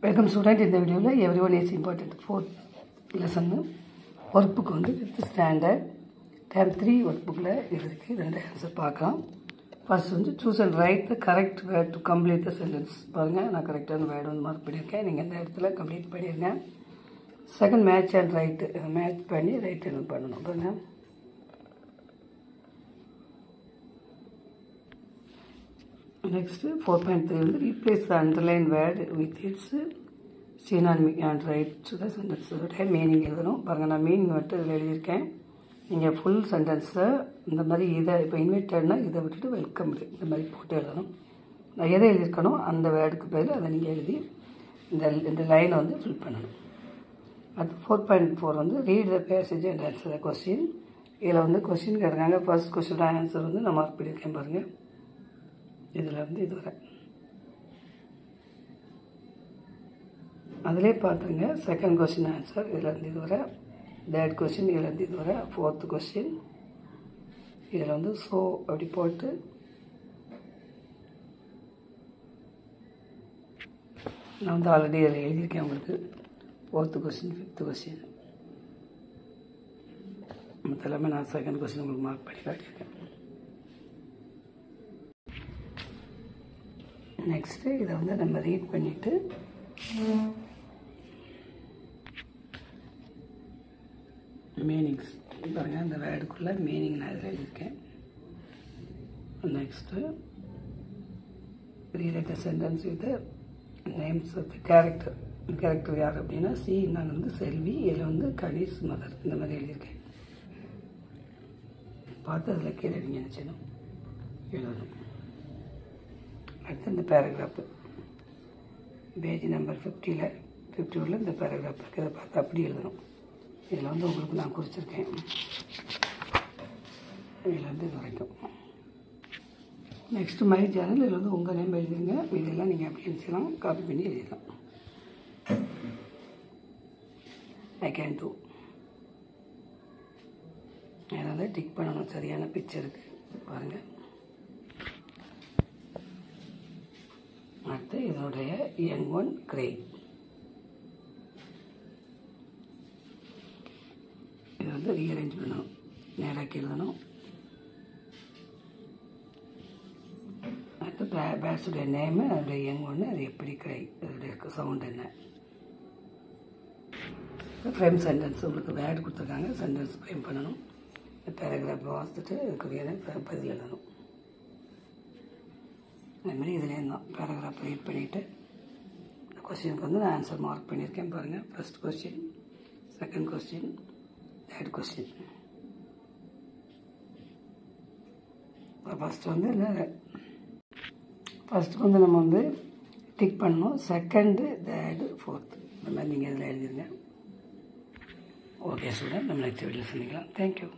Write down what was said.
Welcome student. In the video everyone is important. Fourth lesson workbook வந்து 5th standard term 3 workbookல இருக்கு. ரெண்டு answer பார்க்கலாம். First வந்து choose and write the correct word to complete the sentence. பாருங்க நான் கரெக்ட்டான word வந்து மார்க் பண்ணிருக்கேன். நீங்க இந்த இடத்துல கம்ப்ளீட் பண்ணிருங்க. Second match and right match பண்ணி ரைட் பண்ணனும். பாருங்க Next 4.3 வந்து replace the underlined word with its synonym and write to the sentence. Meaning எழுதணும். பாருங்க நான் மீனிங் மட்டும் இதில் எழுதியிருக்கேன். நீங்கள் ஃபுல் சென்டென்ஸை இந்த மாதிரி இதை இப்போ இன்வைட்டட்னா இதை விட்டுட்டு வெல்கம் இந்த மாதிரி போட்டு எழுதணும். நான் எதை எழுதியிருக்கணும் அந்த வேர்டுக்கு பேர் அதை நீங்கள் எழுதி இந்த லைனை வந்து ஃபில் பண்ணணும். அடுத்து 4.4 வந்து read the passage and answer the question. இதில் வந்து கொஸ்டின் கேட்குறாங்க. ஃபர்ஸ்ட் கொஸ்டின் ஆன்சர் வந்து நான் மார்க் பண்ணியிருக்கேன் பாருங்கள். இதில் இருந்து இது வரை அதிலே பார்த்துருங்க. செகண்ட் கொஸ்டின் ஆன்சர் இதிலேருந்து இது வரை, தேர்ட் கொஸ்டின் இதிலேருந்து இது வரை, ஃபோர்த்து கொஸ்டின் இதில் வந்து ஸோ அப்படி போட்டு நான் வந்து ஆல்ரெடி இதில் எழுதியிருக்கேன் உங்களுக்கு. ஃபோர்த்து கொஸ்டின், ஃபிஃப்த்து கொஸ்டின் மற்ற எல்லாமே நான் செகண்ட் கொஸ்டின் உங்களுக்கு மார்க் பண்ணி காட்டியிருக்கேன். நெக்ஸ்ட்டு இதை வந்து நம்ம ரீட் பண்ணிவிட்டு மீனிங்ஸ் பாருங்கள். இந்த வேர்டுக்குள்ளே மீனிங் நான் இதில் எழுதியிருக்கேன். Next rewrite sentence with names of the character. Character யார் அப்படின்னா நான் வந்து செல்வி, இதில் வந்து கணேஷ் மதர் இந்த மாதிரி எழுதியிருக்கேன். பார்த்து அதில் கீழே நீங்கள் நினச்சிடணும் எழுதணும். அடுத்து இந்த பேராகிராஃபு பேஜ் நம்பர் 51 இந்த பேராகிராஃப் இருக்குது. இதை பார்த்து அப்படி எழுதணும். இதில் வந்து உங்களுக்கு நான் குறிச்சிருக்கேன். இதில் வந்து இது வரைக்கும். நெக்ஸ்ட்டு மை சேனல் இதில் வந்து உங்கள் நேம் எழுதிருங்க. இதெல்லாம் நீங்கள் அப்படி எழுதிக்கலாம், காப்பி பண்ணி எழுதிடலாம். ஐ கேன் டூ இதில் வந்து டிக் பண்ணணும். சரியான பிக்சருக்கு பாருங்கள். அடுத்து இதனுடைய யங் ஒன் கிரே. இது வந்து ரீஅரேஞ்ச் பண்ணணும், நேராக்கி எழுதணும். அடுத்து பேட்ஸுடைய நேமு, அதோடைய யங் ஒன்று, அது எப்படி கிரே, அதோடைய சவுண்ட் என்ன. ஃப்ரேம் சென்டென்ஸ் உங்களுக்கு வேர்டு கொடுத்துருக்காங்க. சென்டென்ஸ் ஃப்ரேம் பண்ணணும். பேராகிராஃப் வாசிச்சுட்டு இதுக்குரிய பதில் எழுதணும். அதுமாதிரி இதுலேருந்து தான் பேராகிராஃப் ரீட் பண்ணிவிட்டு இந்த கொஸ்டினுக்கு வந்து நான் ஆன்சர் மார்க் பண்ணியிருக்கேன் பாருங்கள். First question, second question, third question. First வந்து நம்ம வந்து டிக் பண்ணணும். செகண்டு, தேர்டு, ஃபோர்த்து இந்த மாதிரி நீங்கள் இதில் எழுதிருங்க. ஓகே ஸ்டூடெண்ட், நம்ம நெக்ஸ்ட் வீடியோவில் சந்திக்கலாம். தேங்க்யூ.